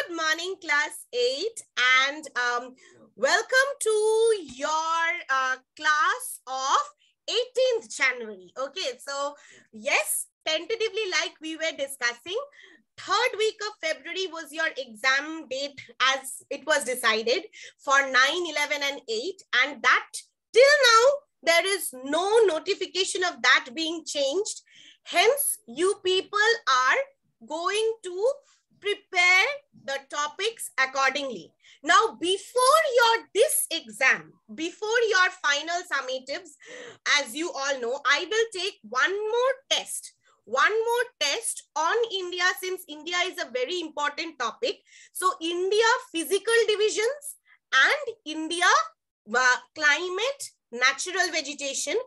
Good morning, class 8, and welcome to your class of 18th January. Okay, so yes, tentatively, like we were discussing, third week of February was your exam date as it was decided for 9, 11, and 8, and that till now there is no notification of that being changed. Hence, you people are going to prepare the topics accordingly. Now, before this exam, before your final summatives, as you all know, I will take one more test on India, since India is a very important topic. So India physical divisions and India climate, natural vegetation.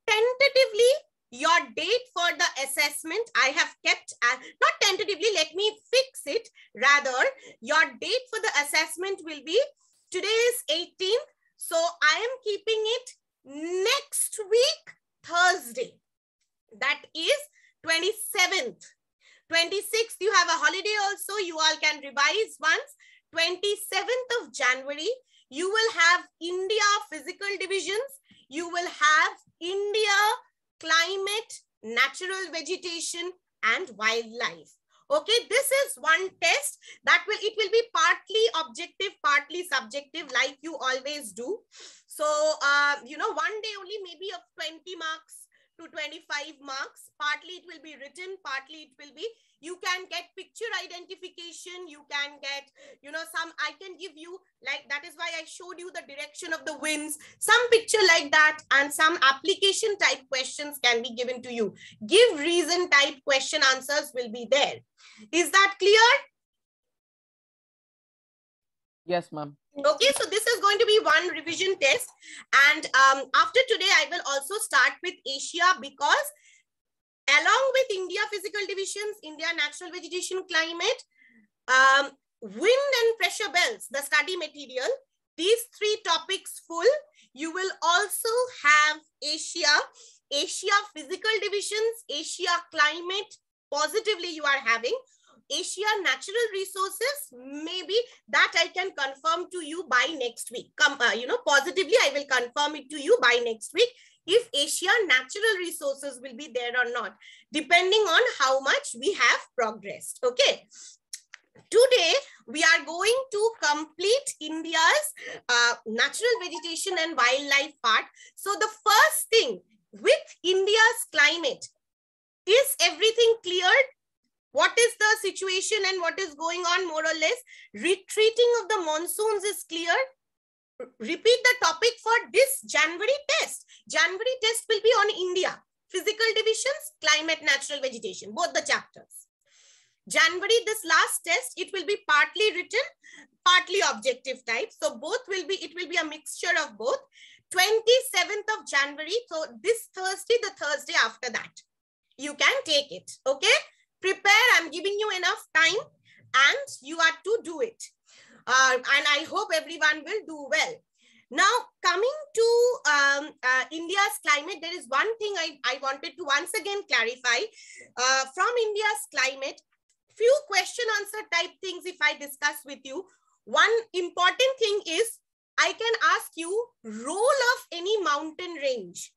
Tentatively, your date for the assessment, I have kept, not tentatively, let me fix it. Rather, your date for the assessment will be, today is 18th. So I am keeping it next week, Thursday. That is 27th. 26th, you have a holiday also. You all can revise once. 27th of January, you will have India physical divisions. You will have India climate, natural vegetation, and wildlife. Okay, this is one test that it will be partly objective, partly subjective, like you always do. So, one day only maybe of 20 marks to 25 marks. Partly it will be written, partly it will be, you can get picture identification, you can get, I can give you, like, that is why I showed you the direction of the winds, some picture like that, and some application type questions can be given to you. Give reason type question answers will be there. Is that clear? Yes, ma'am. Okay, so this is going to be one revision test. And after today, I will also start with Asia, because along with India physical divisions, India natural vegetation climate, wind and pressure belts, the study material, these three topics full. You will also have Asia physical divisions, Asia climate, positively you are having. Asia natural resources, maybe that I can confirm to you by next week. Positively I will confirm it to you by next week, if Asia natural resources will be there or not, depending on how much we have progressed. Okay. Today, we are going to complete India's natural vegetation and wildlife part. So the first thing with India's climate, is everything cleared? What is the situation and what is going on more or less? Retreating of the monsoons is clear. Repeat the topic for this January test. January test will be on India. Physical divisions, climate, natural vegetation, both the chapters. January, this last test, it will be partly written, partly objective type. So both will be, it will be a mixture of both. 27th of January, so this Thursday, the Thursday after that, you can take it. Okay? Prepare, I'm giving you enough time and you are to do it. And I hope everyone will do well. Now, coming to India's climate, there is one thing I wanted to once again clarify. From India's climate, few question answer type things if I discuss with you. One important thing is, I can ask you role of any mountain range.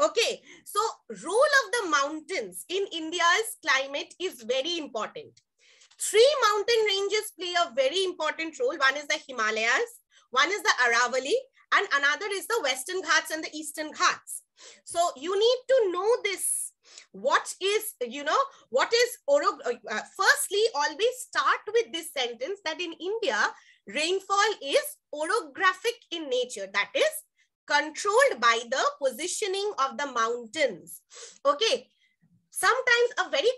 Okay, so role of the mountains in India's climate is very important. Three mountain ranges play a very important role. One is the Himalayas, one is the Aravalli, and another is the Western Ghats and the Eastern Ghats. So you need to know this. What is, firstly, always start with this sentence that in India, rainfall is orographic in nature. That is controlled by the positioning of the mountains. Okay. Sometimes a very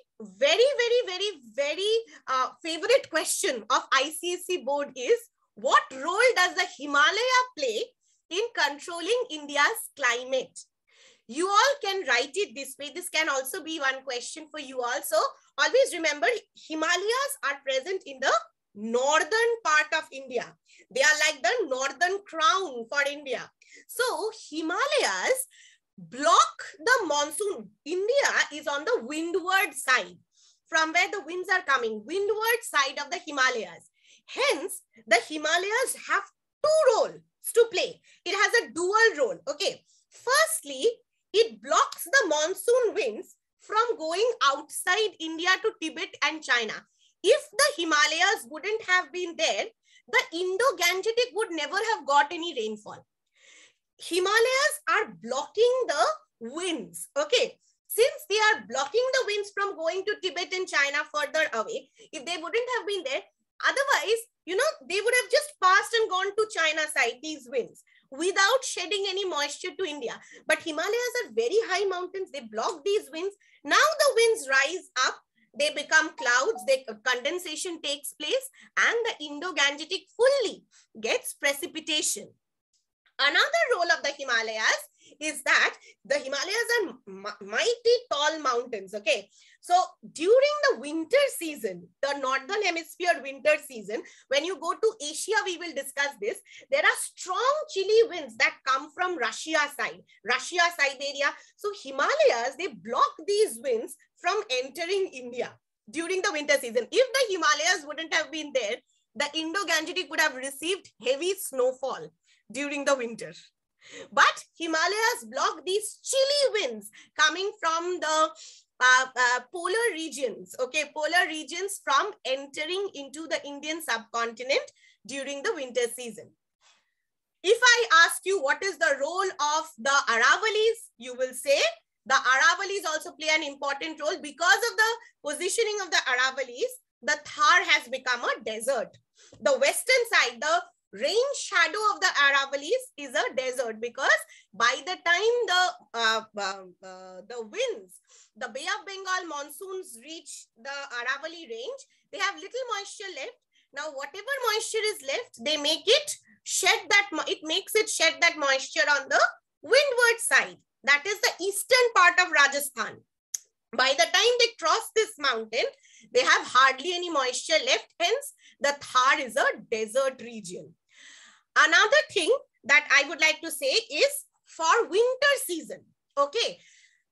favorite question of ICSE board is, what role does the Himalaya play in controlling India's climate? You all can write it this way. This can also be one question for you also. Always remember, Himalayas are present in the northern part of India. They are like the northern crown for India. So Himalayas block the monsoon. India is on the windward side. from where the winds are coming, windward side of the Himalayas. Hence, the Himalayas have two roles to play. It has a dual role. Okay. Firstly, it blocks the monsoon winds from going outside India to Tibet and China. If the Himalayas wouldn't have been there, the Indo-Gangetic would never have got any rainfall. Himalayas are blocking the winds. Okay. Since they are blocking the winds from going to Tibet and China further away, if they wouldn't have been there, otherwise, you know, they would have just passed and gone to China side, these winds, without shedding any moisture to India. But Himalayas are very high mountains. They block these winds. Now the winds rise up. They become clouds. Condensation takes place, and the Indo-Gangetic fully gets precipitation. Another role of the Himalayas is that the Himalayas are mighty tall mountains. Okay. So during the winter season, the northern hemisphere winter season, when you go to Asia, we will discuss this. There are strong chilly winds that come from Russia side, Russia, Siberia. So Himalayas, they block these winds from entering India during the winter season. If the Himalayas wouldn't have been there, the Indo-Gangetic would have received heavy snowfall during the winter. But Himalayas block these chilly winds coming from the polar regions, okay, polar regions from entering into the Indian subcontinent during the winter season. If I ask you what is the role of the Aravallis, you will say the Aravallis also play an important role. Because of the positioning of the Aravallis, the Thar has become a desert. The western side, the rain shadow of the Aravallis is a desert, because by the time the winds, the Bay of Bengal monsoons reach the Aravalli range, they have little moisture left. Now, whatever moisture is left, they make it shed that, it makes it shed that moisture on the windward side. That is the eastern part of Rajasthan. By the time they cross this mountain, they have hardly any moisture left. Hence, the Thar is a desert region. Another thing that I would like to say is for winter season, okay,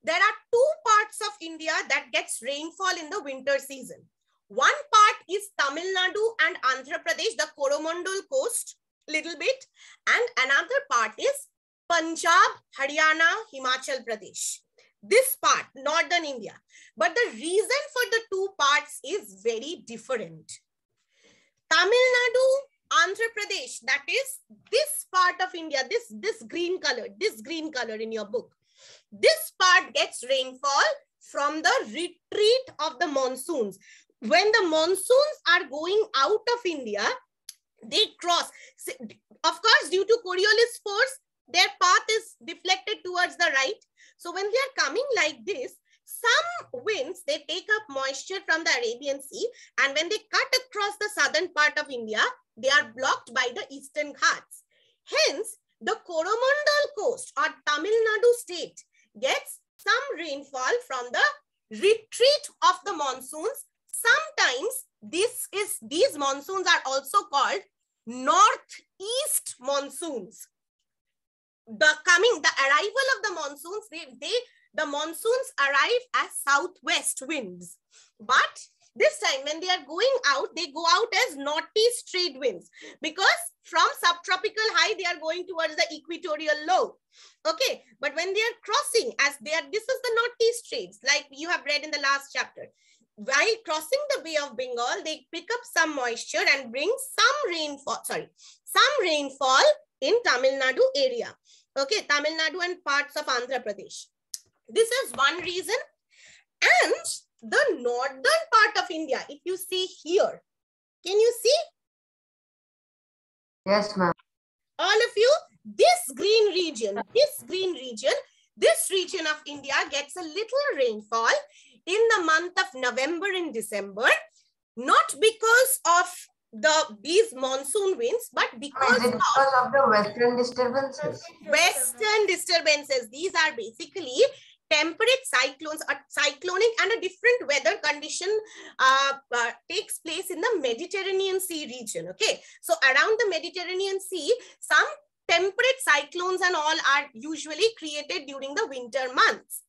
there are two parts of India that gets rainfall in the winter season. One part is Tamil Nadu and Andhra Pradesh, the Coromandel coast, little bit. And another part is Punjab, Haryana, Himachal Pradesh. This part, northern India. But the reason for the two parts is very different. Tamil Nadu, Andhra Pradesh, that is this part of India, this green color in your book. This part gets rainfall from the retreat of the monsoons. When the monsoons are going out of India, they cross. Of course, due to Coriolis force, their path is deflected towards the right. So when they are coming like this, some winds, they take up moisture from the Arabian Sea, and when they cut across the southern part of India, they are blocked by the eastern Ghats. Hence, the Coromandel coast or Tamil Nadu state gets some rainfall from the retreat of the monsoons. Sometimes these monsoons are also called northeast monsoons. The arrival of the monsoons, the monsoons arrive as southwest winds. But this time when they are going out, they go out as northeast trade winds, because from subtropical high, they are going towards the equatorial low. Okay, but when they are crossing, this is the northeast trades, like you have read in the last chapter. While crossing the Bay of Bengal, they pick up some moisture and bring some rainfall in Tamil Nadu area. Okay, Tamil Nadu and parts of Andhra Pradesh. This is one reason. And the northern part of India, if you see here, can you see? Yes, ma'am. All of you, this region of India gets a little rainfall in the month of November and December, not because of these monsoon winds, but because of the western disturbances. Western disturbances. These are basically temperate cyclones, a cyclonic and a different weather condition takes place in the Mediterranean Sea region. Okay, so around the Mediterranean Sea, some temperate cyclones and all are usually created during the winter months.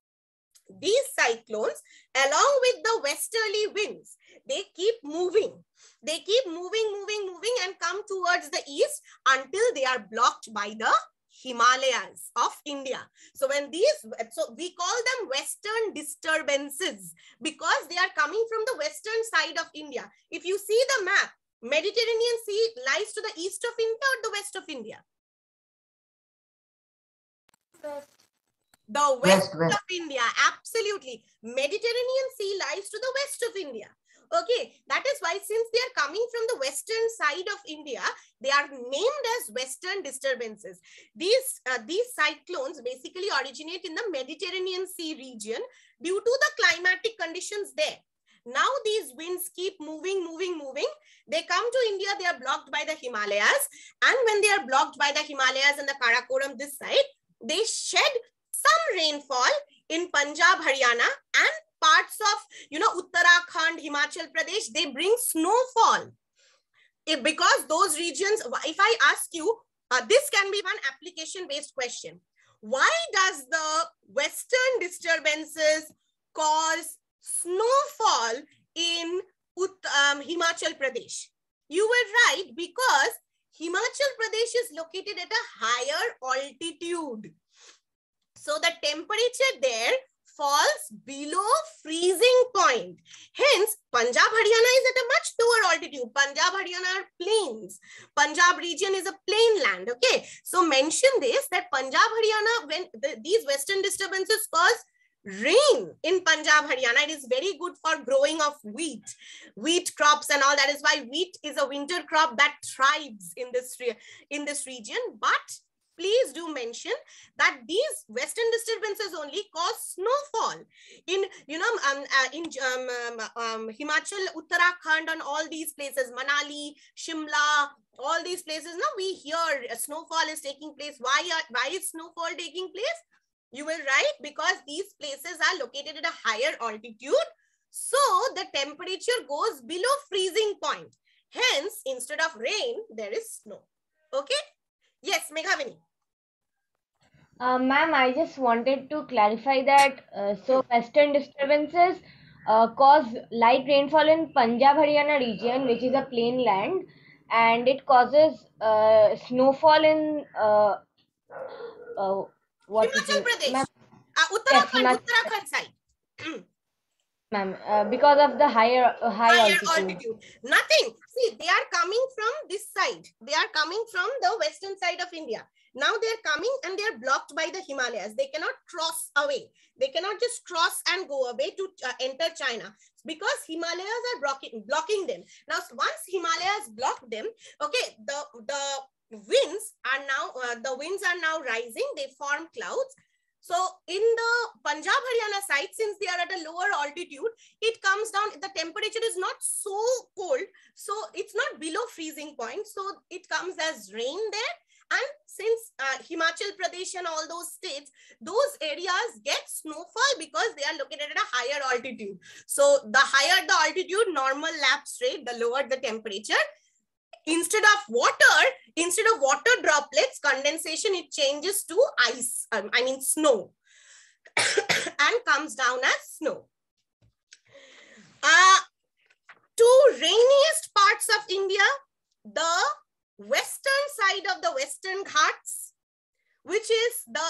these cyclones, along with the westerly winds, they keep moving. They keep moving and come towards the east until they are blocked by the Himalayas of India. So when we call them western disturbances because they are coming from the western side of India. If you see the map, Mediterranean Sea lies to the east of India or the west of India? The west of India, absolutely. Mediterranean Sea lies to the west of India. Okay, that is why since they are coming from the western side of India, they are named as western disturbances. These cyclones basically originate in the Mediterranean Sea region due to the climatic conditions there. Now these winds keep moving. They come to India, they are blocked by the Himalayas. And when they are blocked by the Himalayas and the Karakoram this side, they shed some rainfall in Punjab, Haryana and parts of, Uttarakhand, Himachal Pradesh. They bring snowfall. Because those regions, if I ask you, this can be one application-based question. Why does the western disturbances cause snowfall in Himachal Pradesh? You were right, because Himachal Pradesh is located at a higher altitude. So the temperature there falls below freezing point. Hence, Punjab, Haryana is at a much lower altitude. Punjab, Haryana are plains. Punjab region is a plain land. Okay. So mention this, that Punjab, Haryana, when these western disturbances cause rain in Punjab, Haryana, it is very good for growing of wheat crops and all. That is why wheat is a winter crop that thrives in this region. But please do mention that these western disturbances only cause snowfall in, Himachal, Uttarakhand and all these places, Manali, Shimla, all these places. Now we hear snowfall is taking place. Why is snowfall taking place? You will write, because these places are located at a higher altitude. So the temperature goes below freezing point. Hence, instead of rain, there is snow. Okay? Yes, Meghavini. Ma'am, I just wanted to clarify that so western disturbances cause light rainfall in Punjab Haryana region, which is a plain land, and it causes snowfall in Himachal Pradesh, Uttarakhand side. Ma'am, because of the higher altitude. Nothing. See, they are coming from this side. They are coming from the western side of India. Now they are coming and they are blocked by the Himalayas. They cannot cross away. They cannot just cross and go away to enter China, because Himalayas are blocking them. Now, once Himalayas block them, okay, the winds are now rising. They form clouds. So in the Punjab Haryana side, since they are at a lower altitude, it comes down, the temperature is not so cold. So it's not below freezing point. So it comes as rain there. And since Himachal Pradesh and all those states, those areas get snowfall because they are located at a higher altitude. So the higher the altitude, normal lapse rate, the lower the temperature. Instead of water droplets, condensation, it changes to ice, snow, and comes down as snow. Two rainiest parts of India, the western side of the Western Ghats, which is the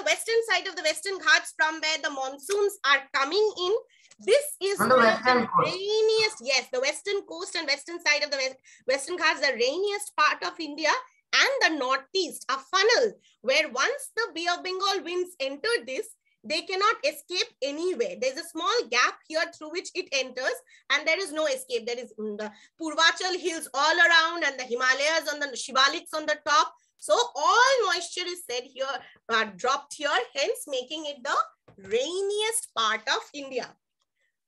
western side of the Western Ghats, from where the monsoons are coming in. This is on the western coast. Rainiest, yes, the western coast and western side of the Western Ghats, the rainiest part of India, and the northeast, a funnel where once the Bay of Bengal winds enter this, they cannot escape anywhere. There's a small gap here through which it enters, and there is no escape. There is the Purvachal hills all around and the Himalayas on the Shivaliks on the top. So all moisture is dropped here, hence making it the rainiest part of India.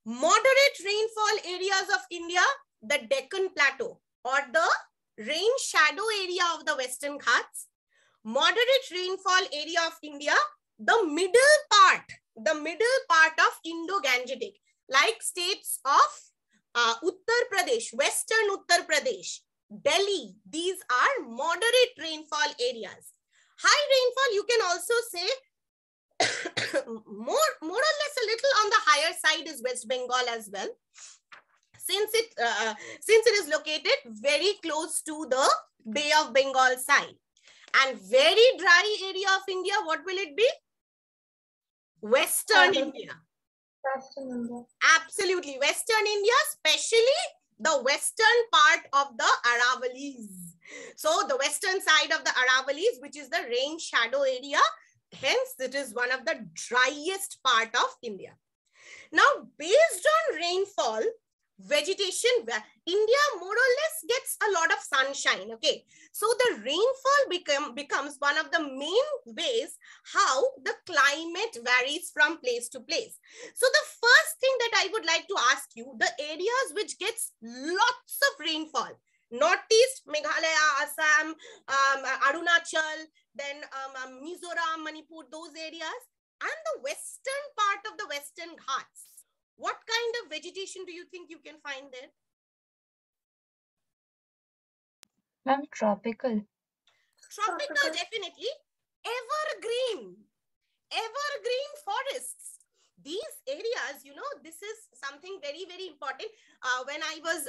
Moderate rainfall areas of India, the Deccan Plateau or the rain shadow area of the Western Ghats. Moderate rainfall area of India, the middle part of Indo-Gangetic, like states of Uttar Pradesh, Western Uttar Pradesh, Delhi. These are moderate rainfall areas. High rainfall, you can also say more or less a little on the higher side is West Bengal as well. Since it is located very close to the Bay of Bengal side. And very dry area of India, what will it be? Western India. Western India. Absolutely. Western India, especially the western part of the Aravallis. So the western side of the Aravallis, which is the rain shadow area, hence it is one of the driest part of India. Now, based on rainfall, vegetation, India more or less gets a lot of sunshine. Okay, so the rainfall becomes one of the main ways how the climate varies from place to place. So the first thing that I would like to ask you, the areas which gets lots of rainfall: Northeast, Meghalaya, Assam, Arunachal, then Mizoram, Manipur, those areas, and the western part of the Western Ghats. What kind of vegetation do you think you can find there? Ma'am, tropical. Tropical, definitely. Evergreen forests. These areas, you know, this is something very, very important. When I was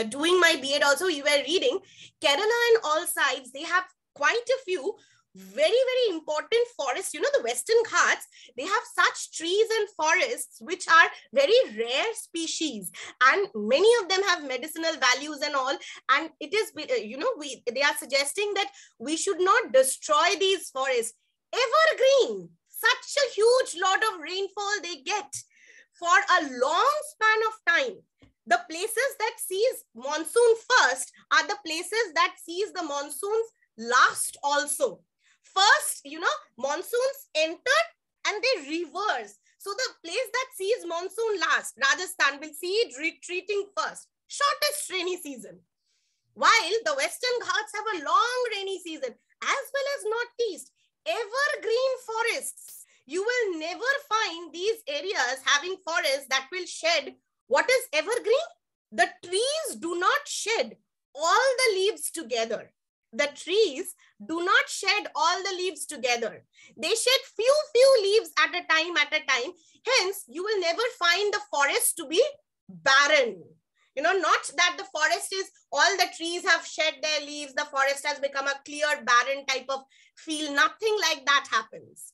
doing my B.Ed also, you were reading Kerala and all sides, they have quite a few very, very important forests. You know, the Western Ghats, they have such trees and forests which are very rare species, and many of them have medicinal values and all. And it is, you know, they are suggesting that we should not destroy these forests. Evergreen, such a huge lot of rainfall they get for a long span of time. The places that sees monsoon first are the places that sees the monsoons last also. First, you know, monsoons enter and they reverse. So the place that sees monsoon last, Rajasthan, will see it retreating first. Shortest rainy season. While the Western Ghats have a long rainy season, as well as Northeast. Evergreen forests. You will never find these areas having forests that will shed. What is evergreen? The trees do not shed all the leaves together. The trees do not shed all the leaves together. They shed few leaves at a time. Hence, you will never find the forest to be barren. You know, not that the forest is, all the trees have shed their leaves, the forest has become a clear, barren type of feel. Nothing like that happens.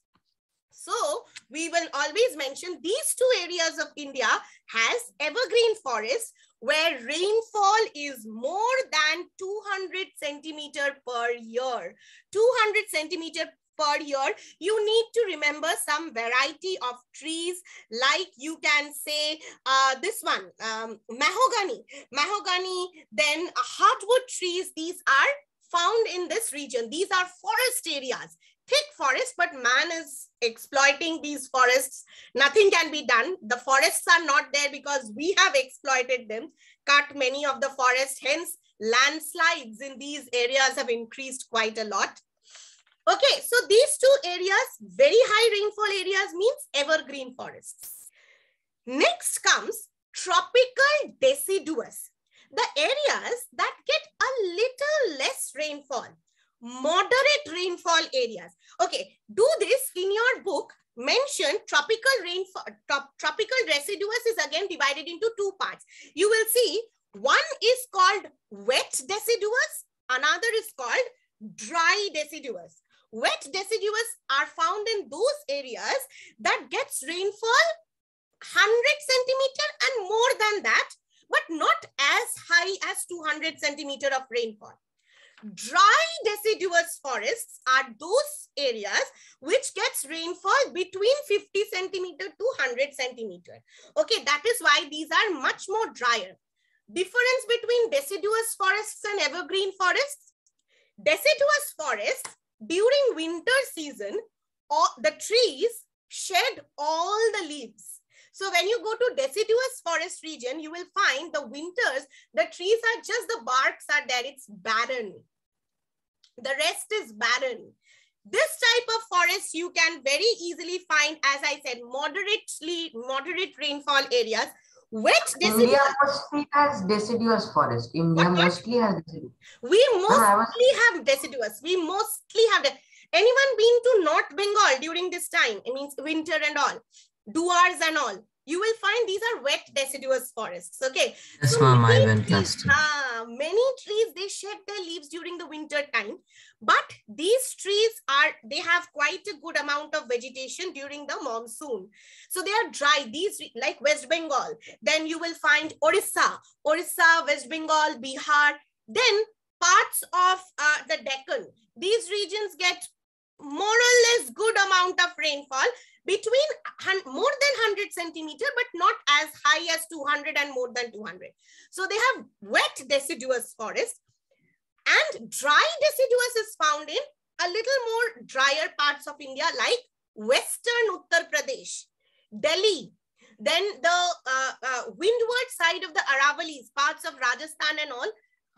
So, we will always mention these two areas of India has evergreen forests where rainfall is more than 200 centimeter per year. 200 centimeter per year. You need to remember some variety of trees, like you can say this one, mahogany, then hardwood trees. These are found in this region. These are forest areas, thick forest, but man is exploiting these forests. Nothing can be done. The forests are not there because we have exploited them, cut many of the forests. Hence, landslides in these areas have increased quite a lot. Okay, so these two areas, very high rainfall areas, means evergreen forests. Next comes tropical deciduous. The areas that get a little less rainfall, moderate rainfall areas. Okay, do this in your book. Mention tropical rainfall. Tropical deciduous is again divided into two parts. You will see one is called wet deciduous, another is called dry deciduous. Wet deciduous are found in those areas that gets rainfall 100 centimeter and more than that, but not as high as 200 centimeter of rainfall. Dry deciduous forests are those areas which gets rainfall between 50 centimeter to 100 centimeter. Okay, that is why these are much more drier. Difference between deciduous forests and evergreen forests. Deciduous forests, during winter season, the trees shed all the leaves. So when you go to deciduous forest region, you will find the winters, the trees are just, the barks are there, it's barren. The rest is barren. This type of forest you can very easily find, as I said, moderate rainfall areas. Wet deciduous. India mostly has deciduous forest. India mostly has deciduous. We mostly have deciduous. We mostly have Anyone been to North Bengal during this time? It means winter and all, Duars and all. You will find these are wet deciduous forests. Okay. Yes, So ma'am, I many went trees, last year. many trees, they shed their leaves during the winter time. But these trees they have quite a good amount of vegetation during the monsoon. So they are dry. These like West Bengal. Then you will find Orissa, West Bengal, Bihar. Then parts of the Deccan. These regions get more or less good amount of rainfall, between more than 100 centimeter, but not as high as 200 and more than 200. So they have wet deciduous forest, and dry deciduous is found in a little more drier parts of India like Western Uttar Pradesh, Delhi, then the windward side of the Aravallis, parts of Rajasthan and all,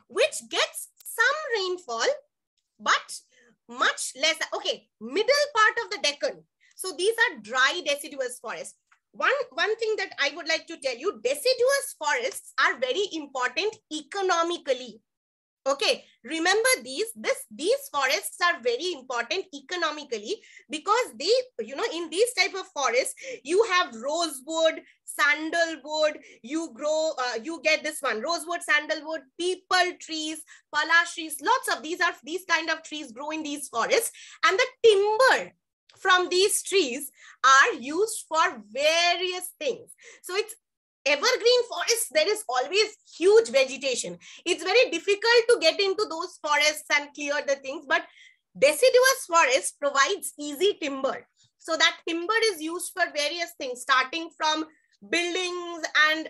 which gets some rainfall, but much less. Okay, middle part of the Deccan. So these are dry deciduous forests. One thing that I would like to tell you, deciduous forests are very important economically. Okay, remember these forests are very important economically, because they, in these type of forests, you have rosewood, sandalwood, you get this one, rosewood, sandalwood, peepal trees, palash trees, lots of these kind of trees grow in these forests, and the timber from these trees are used for various things. So it's evergreen forests, there is always huge vegetation. It's very difficult to get into those forests and clear the things, but deciduous forest provides easy timber. So that timber is used for various things, starting from buildings and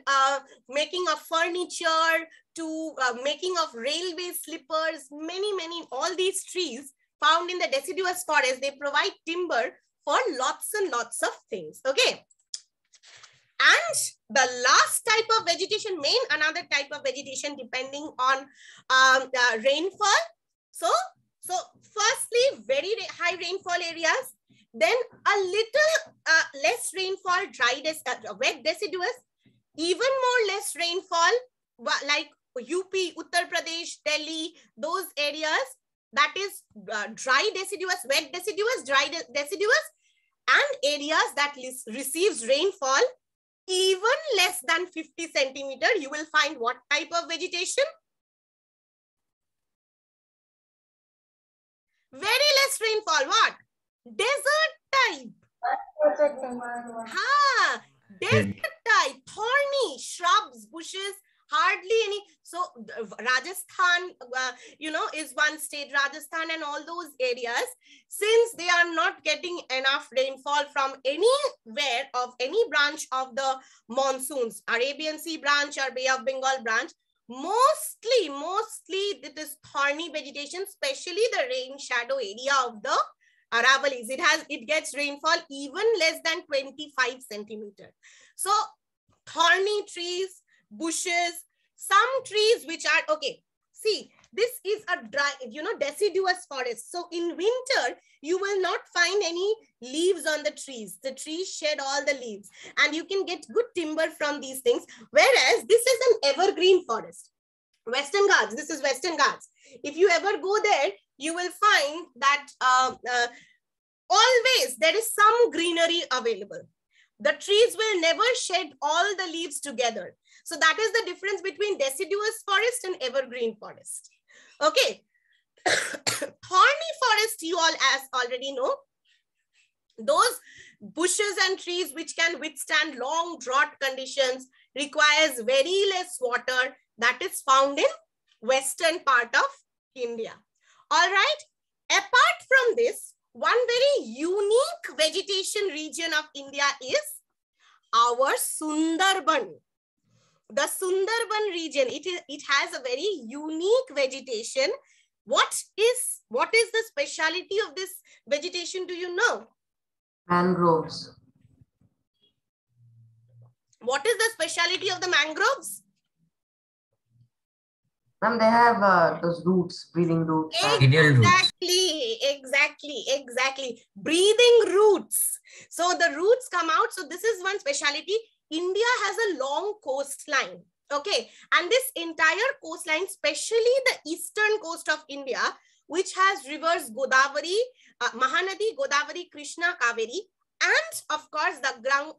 making of furniture to making of railway slippers, many, all these trees found in the deciduous forest, they provide timber for lots and lots of things. Okay. And the last type of vegetation, another type of vegetation depending on rainfall. So firstly, very high rainfall areas, then a little less rainfall, wet deciduous, even more less rainfall, like UP, Uttar Pradesh, Delhi, those areas, that is dry deciduous, wet deciduous, dry deciduous, and areas that receives rainfall even less than 50 centimeter, you will find what type of vegetation? Very less rainfall. What? Desert type. Desert type. Thorny shrubs, bushes, hardly any. So Rajasthan, is one state, Rajasthan and all those areas, since they are not getting enough rainfall from anywhere of any branch of the monsoons, Arabian Sea branch or Bay of Bengal branch, mostly it is thorny vegetation, especially the rain shadow area of the Aravallis. It gets rainfall even less than 25 centimeters. So thorny trees, bushes, some trees which are, okay, see, this is a dry, deciduous forest. So in winter, you will not find any leaves on the trees. The trees shed all the leaves and you can get good timber from these things. Whereas this is an evergreen forest. Western Ghats, this is Western Ghats. If you ever go there, you will find that always there is some greenery available. The trees will never shed all the leaves together. So that is the difference between deciduous forest and evergreen forest. Okay. Thorny forest, you all as already know, those bushes and trees which can withstand long drought conditions, requires very less water, that is found in western part of India. All right. Apart from this, one very unique vegetation region of India is our Sundarban. The Sundarban region, it has a very unique vegetation. What is the speciality of this vegetation? Do you know? Mangroves. What is the speciality of the mangroves? Ma'am, they have those roots, breathing roots. Exactly. Breathing roots. So the roots come out. So this is one speciality. India has a long coastline. Okay. And this entire coastline, especially the eastern coast of India, which has rivers Godavari, Mahanadi, Godavari, Krishna, Kaveri, and of course the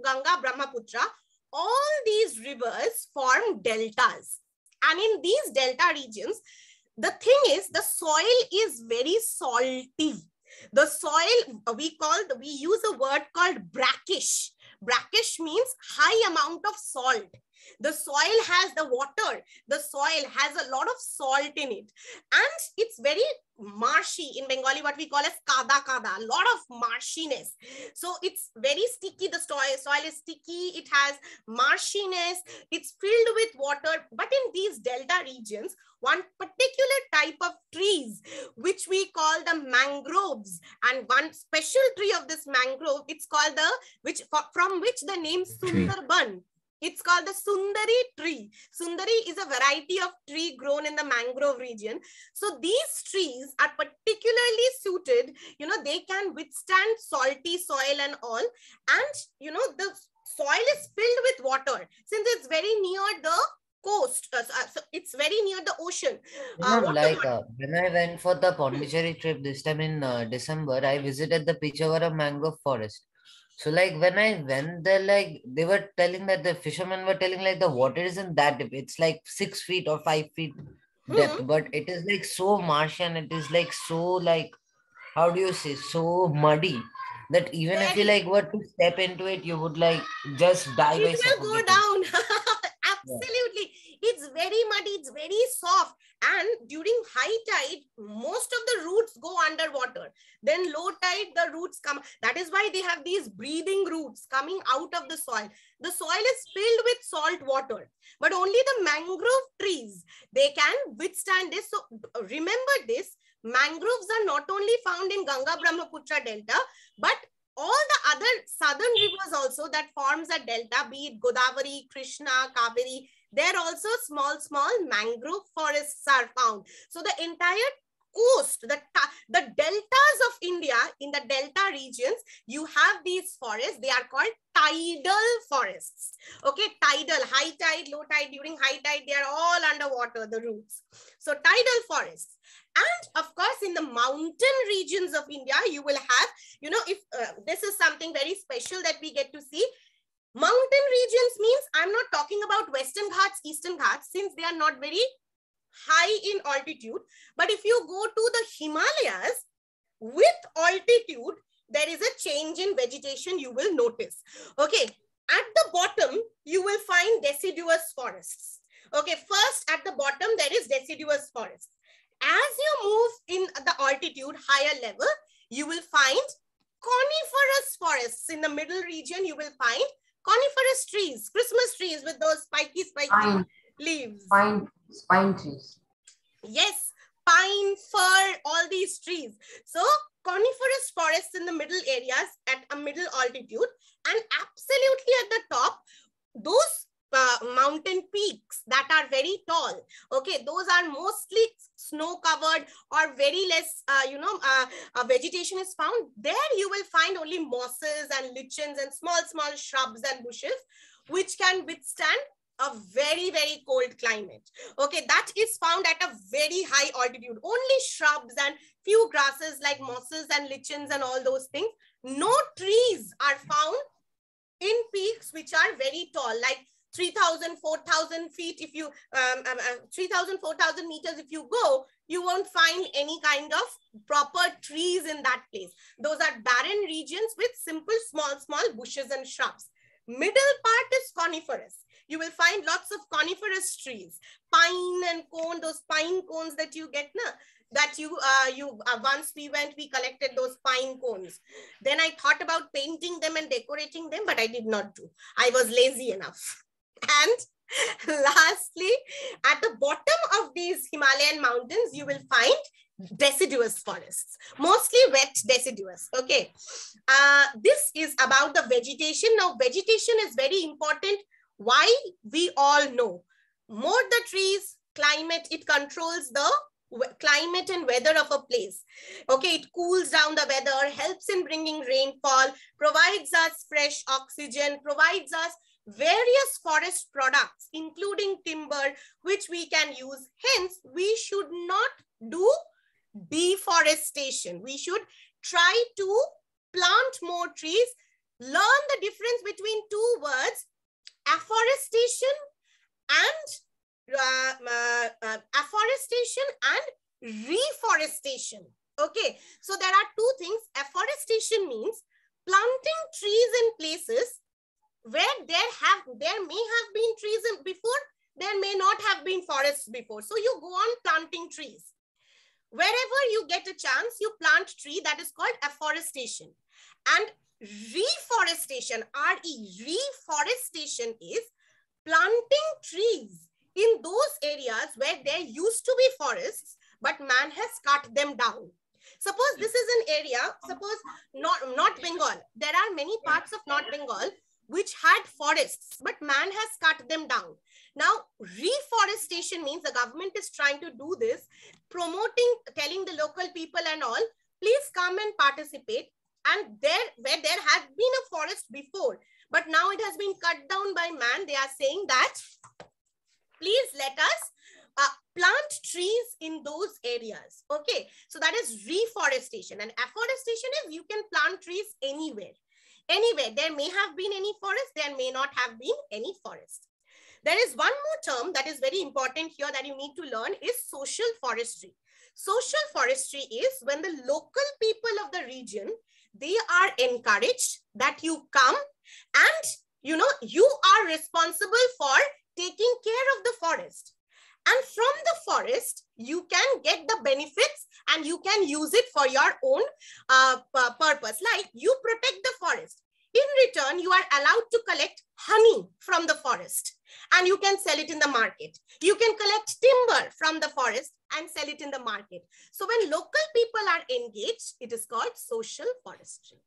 Ganga, Brahmaputra. All these rivers form deltas. And in these delta regions, the thing is, the soil is very salty. The soil, we use a word called brackish. Brackish means high amount of salt. The soil has the water. The soil has a lot of salt in it. And it's very marshy. In Bengali, what we call as kada kada, a lot of marshiness. So it's very sticky. The soil is sticky. It has marshiness. It's filled with water. But in these delta regions, one particular type of trees, which we call the mangroves, and one special tree of this mangrove, it's called from which the name Sundarban. It's called the Sundari tree. Sundari is a variety of tree grown in the mangrove region. So these trees are particularly suited, they can withstand salty soil and all. And, the soil is filled with water since it's very near the coast. So it's very near the ocean. When I went for the Pondicherry trip this time in December, I visited the Pichawara mangrove forest. So when I went there, they were telling that the fishermen were telling the water isn't that deep. It's 6 feet or 5 feet depth, but it is so marshy and it is so how do you say, so muddy that even if you were to step into it, you would just die by suffocating. It will go down. Absolutely. Yeah. It's very muddy. It's very soft. And during high tide, most of the roots go underwater. Then low tide, the roots come. That is why they have these breathing roots coming out of the soil. The soil is filled with salt water. But only the mangrove trees, they can withstand this. So remember this, mangroves are not only found in Ganga Brahmaputra Delta, but all the other southern rivers also that forms a delta, be it Godavari, Krishna, Kaveri, there also small mangrove forests are found. So the entire coast, the deltas of India, in the delta regions, you have these forests. They are called tidal forests. Okay, tidal, high tide, low tide. During high tide, they are all underwater, the roots. So tidal forests. And of course, in the mountain regions of India, you will have, if this is something very special that we get to see. Mountain regions means I'm not talking about Western Ghats, Eastern Ghats, since they are not very high in altitude. But if you go to the Himalayas, with altitude, there is a change in vegetation you will notice. Okay, at the bottom, you will find deciduous forests. Okay, first at the bottom, there is deciduous forests. As you move in the altitude, higher level, you will find coniferous forests. In the middle region, you will find coniferous trees, Christmas trees with those spiky leaves. Pine trees. Yes, pine, fir, all these trees. So coniferous forests in the middle areas at a middle altitude, and absolutely at the top, those mountain peaks that are very tall. Okay, those are mostly snow covered or very less, vegetation is found. There you will find only mosses and lichens and small shrubs and bushes, which can withstand a very, very cold climate. Okay, that is found at a very high altitude. Only shrubs and few grasses like mosses and lichens and all those things. No trees are found in peaks which are very tall, like 3,000, 4,000 feet. If you 3,000, 4,000 meters, if you go, you won't find any kind of proper trees in that place. Those are barren regions with simple small bushes and shrubs. Middle part is coniferous. You will find lots of coniferous trees, pine and cone, those pine cones that you get, that once we went, we collected those pine cones. Then I thought about painting them and decorating them, but I did not do. I was lazy enough. And lastly, at the bottom of these Himalayan mountains, you will find deciduous forests, mostly wet deciduous. Okay, this is about the vegetation. Now, vegetation is very important. Why? We all know. More the trees, climate, it controls the climate and weather of a place. Okay, it cools down the weather, helps in bringing rainfall, provides us fresh oxygen, provides us various forest products, including timber, which we can use. Hence, we should not do deforestation. We should try to plant more trees. Learn the difference between two words, afforestation and reforestation. Okay, so there are two things. Afforestation means planting trees in places where there may have been trees before, there may not have been forests before. So you go on planting trees. Wherever you get a chance, you plant tree. That is called afforestation. And reforestation, reforestation is planting trees in those areas where there used to be forests, but man has cut them down. Suppose this is an area, suppose North Bengal. There are many parts of North Bengal which had forests, but man has cut them down. Now, reforestation means the government is trying to do this, promoting, telling the local people and all, please come and participate. And where there had been a forest before, but now it has been cut down by man, they are saying that, please let us plant trees in those areas. Okay, so that is reforestation. And afforestation is you can plant trees anywhere. Anywhere, there may have been any forest, there may not have been any forest. There is one more term that is very important here that you need to learn is social forestry. Social forestry is when the local people of the region, they are encouraged that you come and you are responsible for taking care of the forest. And from the forest, you can get the benefits and you can use it for your own purpose. Like you protect the forest. In return, you are allowed to collect honey from the forest and you can sell it in the market. You can collect timber from the forest and sell it in the market. So when local people are engaged, it is called social forestry.